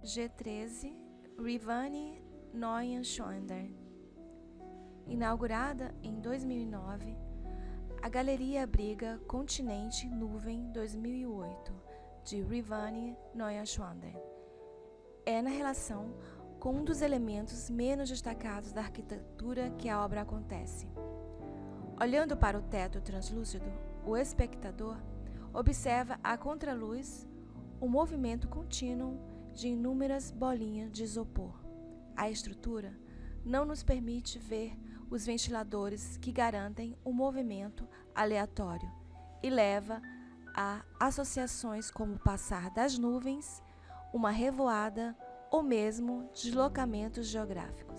G13 Rivani Neuenschwander. Inaugurada em 2009, a galeria abriga Continente Nuvem 2008, de Rivani Neuenschwander. É na relação com um dos elementos menos destacados da arquitetura que a obra acontece. Olhando para o teto translúcido, o espectador observa à contraluz o movimento contínuo de inúmeras bolinhas de isopor. A estrutura não nos permite ver os ventiladores que garantem o movimento aleatório e leva a associações como passar das nuvens, uma revoada ou mesmo deslocamentos geográficos.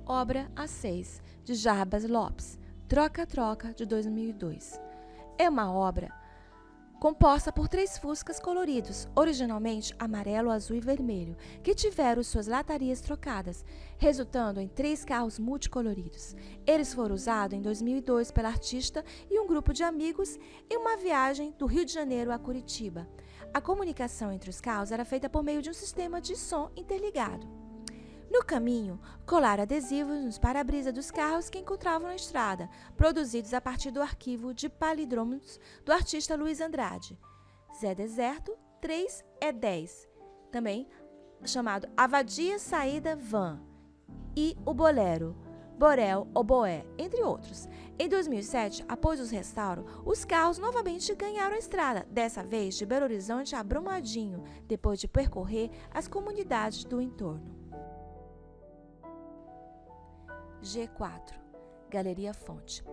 Obra A6, de Jarbas Lopes, Troca-Troca, de 2002. É uma obra composta por 3 fuscas coloridos, originalmente amarelo, azul e vermelho, que tiveram suas latarias trocadas, resultando em 3 carros multicoloridos. Eles foram usados em 2002 pela artista e um grupo de amigos em uma viagem do Rio de Janeiro a Curitiba. A comunicação entre os carros era feita por meio de um sistema de som interligado. No caminho, colaram adesivos nos para-brisa dos carros que encontravam na estrada, produzidos a partir do arquivo de palindrômicos do artista Luiz Andrade. Zé Deserto, 3 é 10, também chamado Avadia Saída Van, e o Bolero, Borel Oboé, entre outros. Em 2007, após os restauros, os carros novamente ganharam a estrada, dessa vez de Belo Horizonte a Brumadinho, depois de percorrer as comunidades do entorno. G4 Galeria Fonte.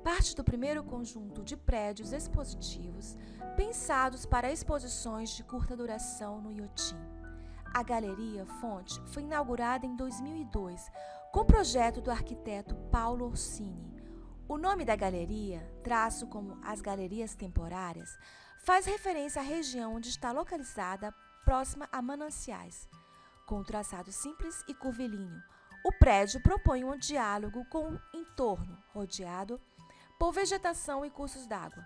Parte do primeiro conjunto de prédios expositivos pensados para exposições de curta duração no Iotim. A Galeria Fonte foi inaugurada em 2002 com projeto do arquiteto Paulo Orsini. O nome da galeria, traço como as galerias temporárias, faz referência à região onde está localizada, próxima a mananciais. Com um traçado simples e curvilíneo, o prédio propõe um diálogo com o entorno, rodeado por vegetação e cursos d'água.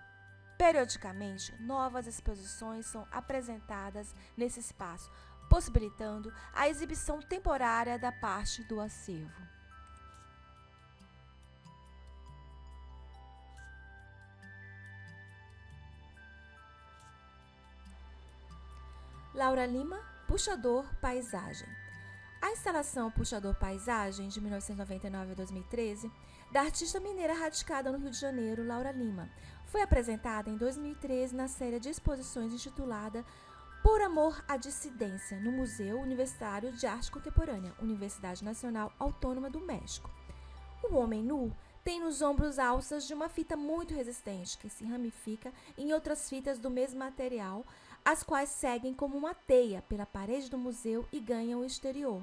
Periodicamente, novas exposições são apresentadas nesse espaço, possibilitando a exibição temporária da parte do acervo. Laura Lima, Puxador Paisagem. A instalação Puxador Paisagem, de 1999 a 2013, da artista mineira radicada no Rio de Janeiro, Laura Lima, foi apresentada em 2013 na série de exposições intitulada Por Amor à Dissidência, no Museu Universitário de Arte Contemporânea, Universidade Nacional Autônoma do México. O homem nu tem nos ombros alças de uma fita muito resistente, que se ramifica em outras fitas do mesmo material, as quais seguem como uma teia pela parede do museu e ganham o exterior,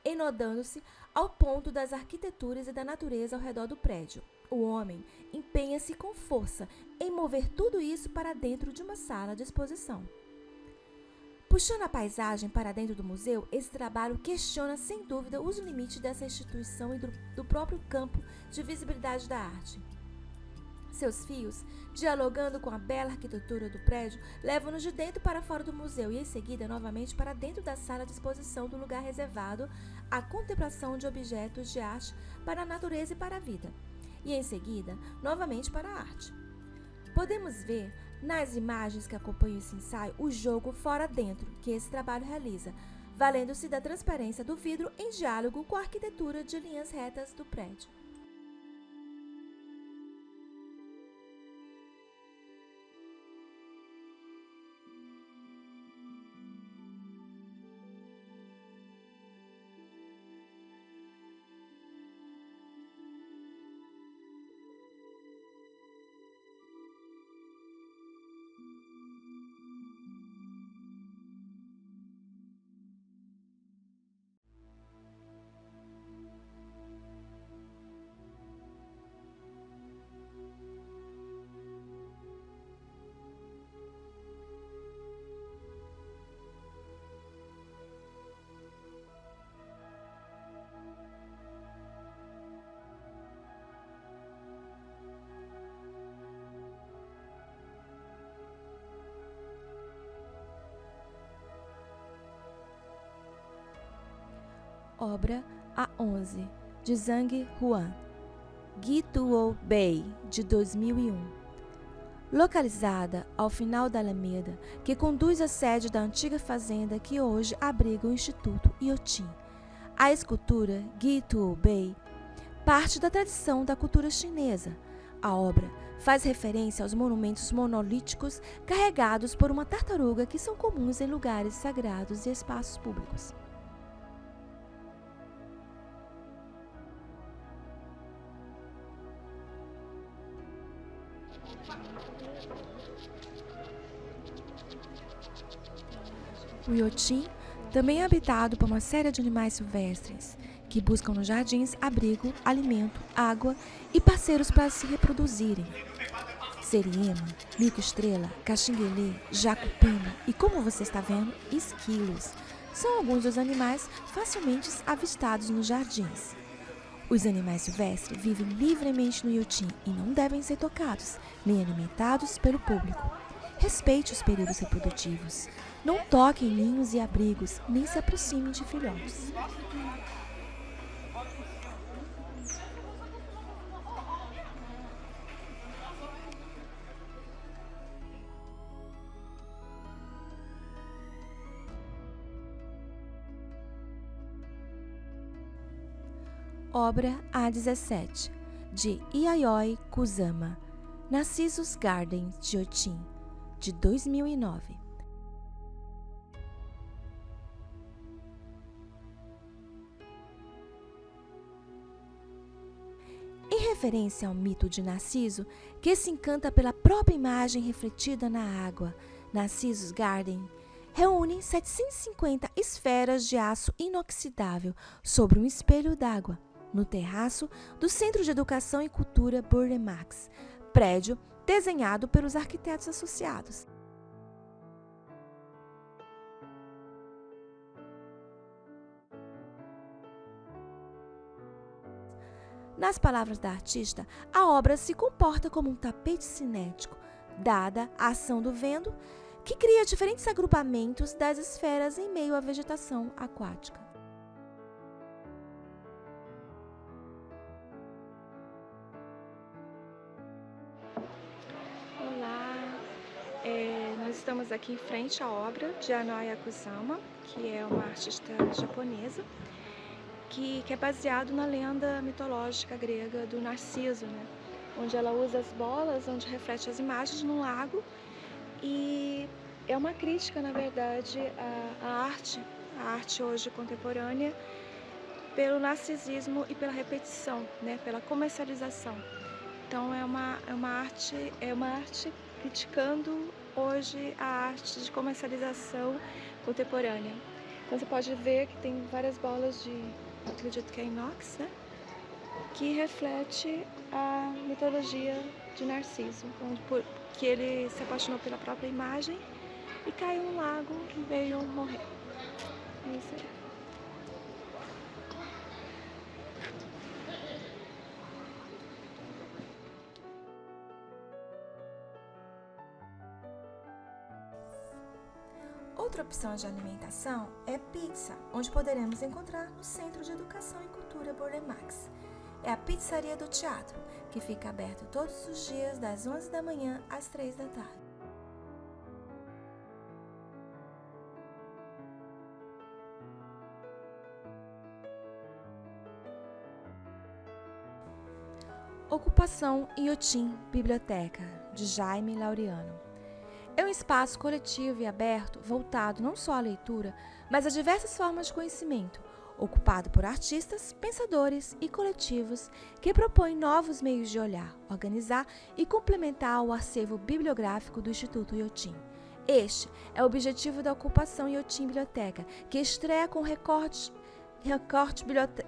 enodando-se ao ponto das arquiteturas e da natureza ao redor do prédio. O homem empenha-se com força em mover tudo isso para dentro de uma sala de exposição. Puxando a paisagem para dentro do museu, esse trabalho questiona sem dúvida os limites dessa instituição e do próprio campo de visibilidade da arte. Seus fios, dialogando com a bela arquitetura do prédio, levam-nos de dentro para fora do museu e, em seguida, novamente para dentro da sala de exposição do lugar reservado à contemplação de objetos de arte para a natureza e para a vida. E, em seguida, novamente para a arte. Podemos ver, nas imagens que acompanham esse ensaio, o jogo fora-dentro que esse trabalho realiza, valendo-se da transparência do vidro em diálogo com a arquitetura de linhas retas do prédio. Obra A11, de Zhang Huan. Guituo Bay, de 2001. Localizada ao final da Alameda, que conduz à sede da antiga fazenda que hoje abriga o Instituto Iotin. A escultura Guituo Bay parte da tradição da cultura chinesa. A obra faz referência aos monumentos monolíticos carregados por uma tartaruga que são comuns em lugares sagrados e espaços públicos. O Iotin também é habitado por uma série de animais silvestres que buscam nos jardins abrigo, alimento, água e parceiros para se reproduzirem. Seriema, mico-estrela, caxinguelê, jacupina e, como você está vendo, esquilos são alguns dos animais facilmente avistados nos jardins. Os animais silvestres vivem livremente no Iotin e não devem ser tocados, nem alimentados pelo público. Respeite os períodos reprodutivos. Não toque em ninhos e abrigos, nem se aproxime de filhotes. Obra A17, de Yayoi Kusama, Narcissus Gardens de Iotin, de 2009. Em referência ao mito de Narciso, que se encanta pela própria imagem refletida na água, Narcissus Garden reúne 750 esferas de aço inoxidável sobre um espelho d'água, no terraço do Centro de Educação e Cultura Burle Marx, prédio desenhado pelos arquitetos associados. Nas palavras da artista, a obra se comporta como um tapete cinético, dada a ação do vento, que cria diferentes agrupamentos das esferas em meio à vegetação aquática. Olá, nós estamos aqui em frente à obra de Yayoi Kusama, que é uma artista japonesa, que é baseado na lenda mitológica grega do Narciso, né? Onde ela usa as bolas, onde reflete as imagens no lago, e é uma crítica, na verdade, à arte hoje contemporânea, pelo narcisismo e pela repetição, né? Pela comercialização. Então é uma arte criticando hoje a arte de comercialização contemporânea. Então você pode ver que tem várias bolas acredito que é inox, né? Que reflete a mitologia de Narciso, que ele se apaixonou pela própria imagem e caiu no lago e veio morrer. É isso aí. Outra opção de alimentação é pizza, onde poderemos encontrar no Centro de Educação e Cultura Burle Marx. É a Pizzaria do Teatro, que fica aberta todos os dias das 11 da manhã às 3 da tarde. Ocupação Iotin Biblioteca, de Jaime Laureano. É um espaço coletivo e aberto, voltado não só à leitura, mas a diversas formas de conhecimento, ocupado por artistas, pensadores e coletivos que propõem novos meios de olhar, organizar e complementar o acervo bibliográfico do Instituto Iotin. Este é o objetivo da Ocupação Iotin Biblioteca, que estreia com recorte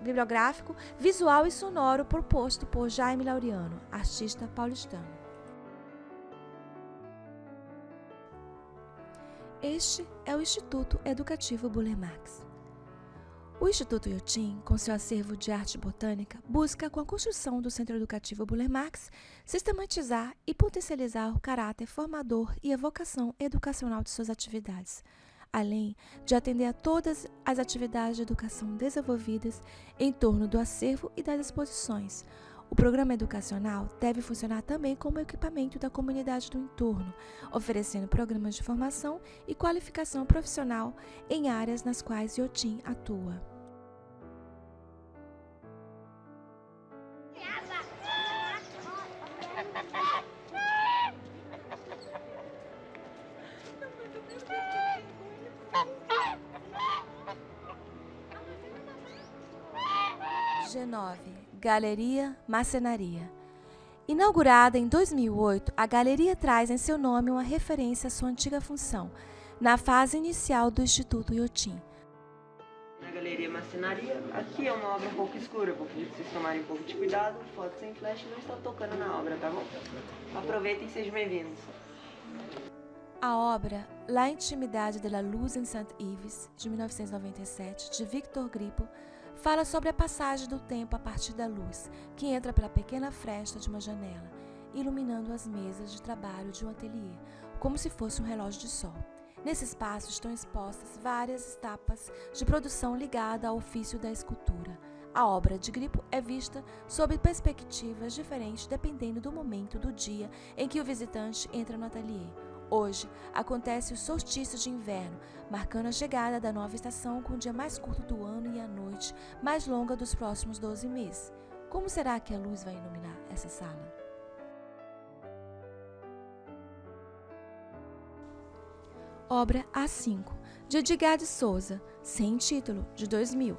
bibliográfico, visual e sonoro proposto por Jaime Laureano, artista paulistano. Este é o Instituto Educativo Burle Marx. O Instituto Iotin, com seu acervo de arte botânica, busca, com a construção do Centro Educativo Burle Marx, sistematizar e potencializar o caráter formador e a vocação educacional de suas atividades. além de atender a todas as atividades de educação desenvolvidas em torno do acervo e das exposições. O programa educacional deve funcionar também como equipamento da comunidade do entorno, oferecendo programas de formação e qualificação profissional em áreas nas quais Iotim atua. G9. Galeria Marcenaria. Inaugurada em 2008, a galeria traz em seu nome uma referência à sua antiga função, na fase inicial do Instituto Iotim. Na Galeria Marcenaria, aqui é uma obra um pouco escura, vou pedir para vocês tomarem um pouco de cuidado, foto sem flash não está tocando na obra, tá bom? Aproveitem e sejam bem-vindos. A obra La Intimidade de la Luz em Saint-Yves, de 1997, de Victor Grippo, fala sobre a passagem do tempo a partir da luz, que entra pela pequena fresta de uma janela, iluminando as mesas de trabalho de um ateliê, como se fosse um relógio de sol. Nesse espaço estão expostas várias etapas de produção ligada ao ofício da escultura. A obra de Grippo é vista sob perspectivas diferentes dependendo do momento do dia em que o visitante entra no ateliê. Hoje, acontece o solstício de inverno, marcando a chegada da nova estação com o dia mais curto do ano e a noite mais longa dos próximos 12 meses. Como será que a luz vai iluminar essa sala? Obra A5, de Edgar de Souza, sem título, de 2000.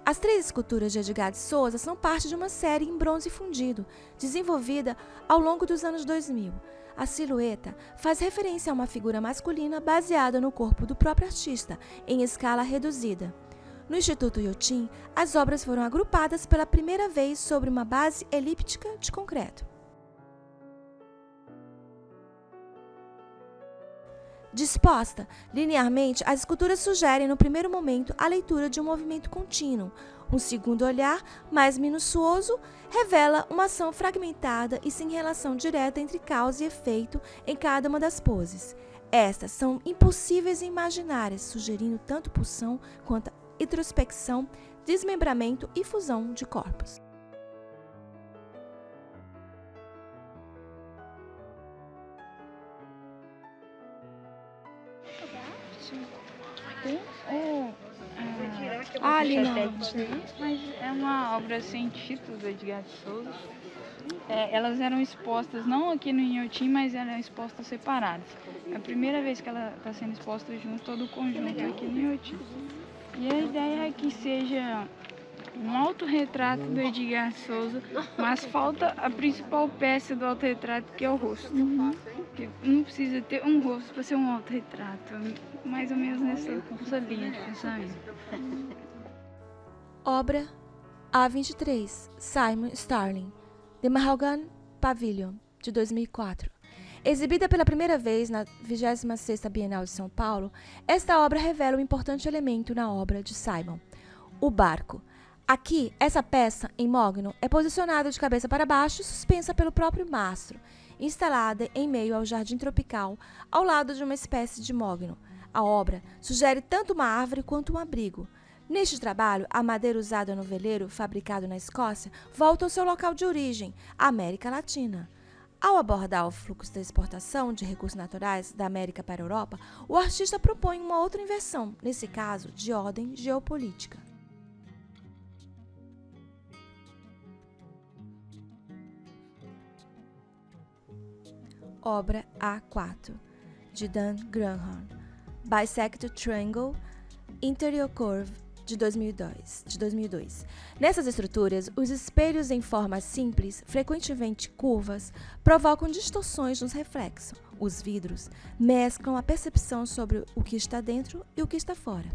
As 3 esculturas de Edgar de Souza são parte de uma série em bronze fundido, desenvolvida ao longo dos anos 2000. A silhueta faz referência a uma figura masculina baseada no corpo do próprio artista, em escala reduzida. No Instituto Iotim, as obras foram agrupadas pela primeira vez sobre uma base elíptica de concreto. Disposta linearmente, as esculturas sugerem no primeiro momento a leitura de um movimento contínuo. Um segundo olhar, mais minucioso, revela uma ação fragmentada e sem relação direta entre causa e efeito em cada uma das poses. Estas são impossíveis e imaginárias, sugerindo tanto pulsão quanto introspecção, desmembramento e fusão de corpos. Ali não, mas é uma obra sem título do Edgar de Souza. Elas eram expostas, não aqui no Inhotim, mas eram expostas separadas. É a primeira vez que ela está sendo exposta junto, todo o conjunto aqui no Inhotim. E a ideia é que seja um autorretrato do Edgar de Souza, mas falta a principal peça do autorretrato, que é o rosto. Porque não precisa ter um rosto para ser um autorretrato, mais ou menos nessa linha de pensamento. Obra A23, Simon Starling, The Mahogany Pavilion, de 2004. Exibida pela primeira vez na 26ª Bienal de São Paulo, esta obra revela um importante elemento na obra de Simon, o barco. Aqui, essa peça, em mogno, é posicionada de cabeça para baixo e suspensa pelo próprio mastro, instalada em meio ao jardim tropical, ao lado de uma espécie de mogno. A obra sugere tanto uma árvore quanto um abrigo. Neste trabalho, a madeira usada no veleiro, fabricado na Escócia, volta ao seu local de origem, a América Latina. Ao abordar o fluxo da exportação de recursos naturais da América para a Europa, o artista propõe uma outra inversão, nesse caso, de ordem geopolítica. Obra A4, de Dan Granholm, Bisected Triangle, Interior Curve, de 2002. Nessas estruturas, os espelhos em formas simples, frequentemente curvas, provocam distorções nos reflexos. Os vidros mesclam a percepção sobre o que está dentro e o que está fora.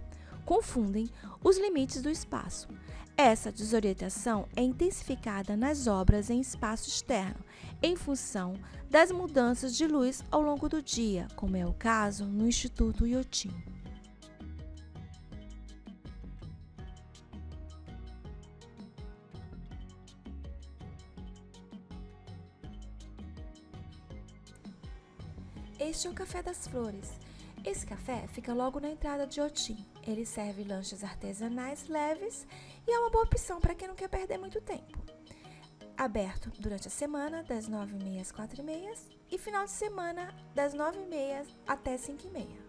Confundem os limites do espaço. Essa desorientação é intensificada nas obras em espaço externo, em função das mudanças de luz ao longo do dia, como é o caso no Instituto Iotim. Este é o Café das Flores. Esse café fica logo na entrada de Otim. Ele serve lanches artesanais leves e é uma boa opção para quem não quer perder muito tempo. Aberto durante a semana, das 9h30 às 4h30 e final de semana, das 9h30 até 5h30.